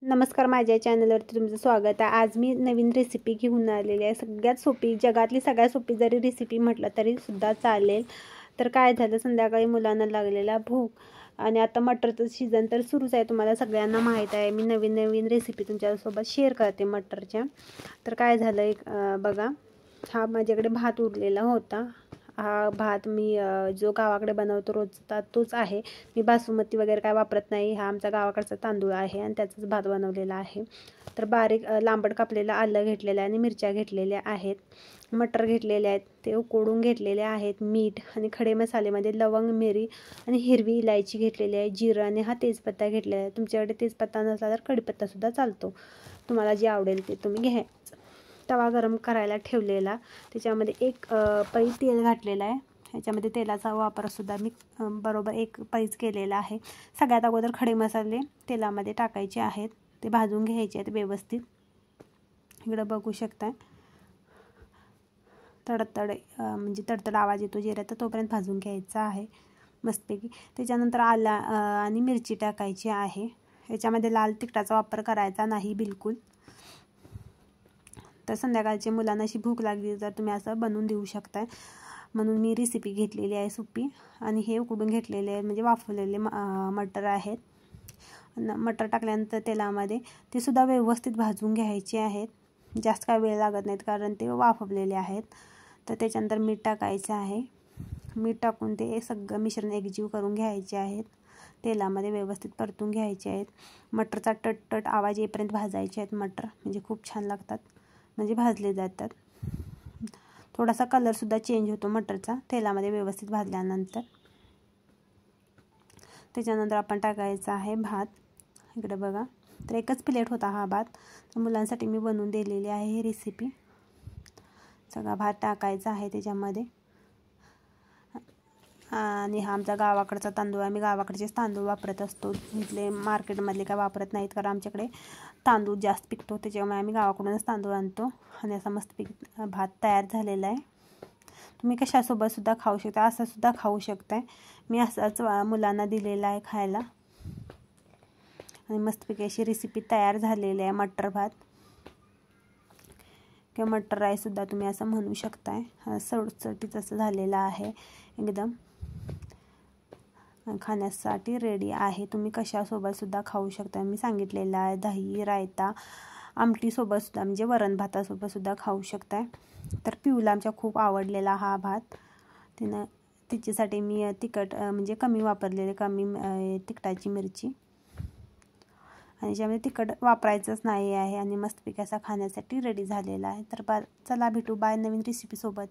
नमस्कार, माझ्या चॅनलवरती तुमचं स्वागत आहे। आज मी नवीन रेसिपी घेऊन आलेली आहे। सगळ्यात सोपी, जगातली सगळ्यात सोपी जरी रेसिपी म्हटलं तरी सुद्धा चालेल। तर काय झालं, संध्याकाळी मुलांना लागलेला भूक आणि आता मटरचं सीझन तर सुरूच आहे, तुम्हाला सगळ्यांना माहीत आहे। मी नवीन नवीन रेसिपी तुमच्यासोबत शेअर करते मटरच्या। तर काय झालं, एक बघा, हा माझ्याकडे भात उरलेला होता। हा भात मी जो गावाकडे बनवतो रोजचा तोच आहे। मी बासमती वगैरे काय वापरत नाही, हा आमचा गावाकडचा तांदूळ आहे आणि त्याचाच भात बनवलेला आहे। तर बारीक लांबट कापलेलं आलं घेतलेलं आहे आणि मिरच्या घेतलेल्या आहेत, मटर घेतलेले आहेत, ते उकडून घेतलेले आहेत, मीठ आणि खडे मसालेमध्ये लवंग, मिरी आणि हिरवी इलायची घेतलेली आहे, जिरं आणि हा तेजपत्ता घेतलेला आहे। तुमच्याकडे तेजपत्ता नसला तर कढीपत्तासुद्धा चालतो, तुम्हाला जे आवडेल ते तुम्ही घ्यायचं। तवा गरम करायला ठेवलेला, त्याच्यामध्ये एक पळी तेल घातलेलं आहे। ह्याच्यामध्ये तेलाचा वापरसुद्धा मी बरोबर एक पळीच केलेला आहे। सगळ्यात अगोदर खडे मसाले तेलामध्ये टाकायचे आहेत, ते भाजून घ्यायचे आहेत व्यवस्थित। इकडं बघू शकता, म्हणजे तडतड आवाज येतो जिऱ्याचा, तोपर्यंत भाजून घ्यायचा आहे मस्तपैकी। त्याच्यानंतर आला आणि मिरची टाकायची आहे। ह्याच्यामध्ये लाल तिखटाचा वापर करायचा नाही बिलकुल। तर संध्याकाळची मुलांना अशी भूक लागली तर तुम्ही असं बनवून देऊ शकता, म्हणून मी रेसिपी घेतलेली आहे सोपी। आणि हे उकडून घेतलेले आहे, म्हणजे वाफवलेले मटर आहेत। मटर टाकल्यानंतर तेलामध्ये ते सुद्धा व्यवस्थित भाजून घ्यायचे आहेत, जास्त काय वेळ लागत नाहीत कारण ते वाफवलेले आहेत। तर त्याच्यानंतर मीठ टाकायचं आहे, मीठ टाकून ते सगळं मिश्रण एकजीव करून घ्यायचे आहेत, तेलामध्ये व्यवस्थित परतून घ्यायचे आहेत। मटरचा टट आवाज येईपर्यंत भाजायचे आहेत मटर, म्हणजे खूप छान लागतात, म्हणजे भाजले जातात। थोडासा कलरसुद्धा चेंज होतो मटरचा तेलामध्ये व्यवस्थित भाजल्यानंतर। त्याच्यानंतर आपण टाकायचा आहे भात। इकडे बघा, तर एकच प्लेट होता हा भात, तर मुलांसाठी मी बनवून दिलेली आहे ही रेसिपी। सगळा भात टाकायचा आहे त्याच्यामध्ये। आणि हा आमचा गावाकडचा तांदूळ आहे, आम्ही गावाकडचेच तांदूळ वापरत असतो, इथले मार्केटमधले काय वापरत नाहीत, कारण आमच्याकडे तांदूळ जास्त पिकतो, त्याच्यामुळे आम्ही गावाकडूनच तांदूळ आणतो। आणि असा मस्तपैकी भात तयार झालेला आहे। तुम्ही कशासोबतसुद्धा खाऊ शकता, असंसुद्धा खाऊ शकताय। मी असाच मुलांना दिलेला आहे खायला। आणि मस्तपैकी अशी रेसिपी तयार झालेली आहे, मटर भात किंवा मटर राईससुद्धा तुम्ही असं म्हणू शकताय। सटसटीत असं झालेलं आहे एकदम, खाण्यासाठी रेडी आहे। तुम्ही कशासोबतसुद्धा खाऊ शकता, मी सांगितलेलं आहे, दही, रायता, आमटीसोबतसुद्धा, म्हणजे वरण भातासोबतसुद्धा खाऊ शकताय। तर पिऊला आमच्या खूप आवडलेला हा भात, तिच्यासाठी मी तिखट म्हणजे कमी वापरलेले, कमी तिखटाची मिरची, आणि याच्यामध्ये तिखट वापरायचंच नाही आहे। आणि मस्तपैकी असा खाण्यासाठी रेडी झालेला आहे। तर चला भेटू बाय नवीन रेसिपीसोबत।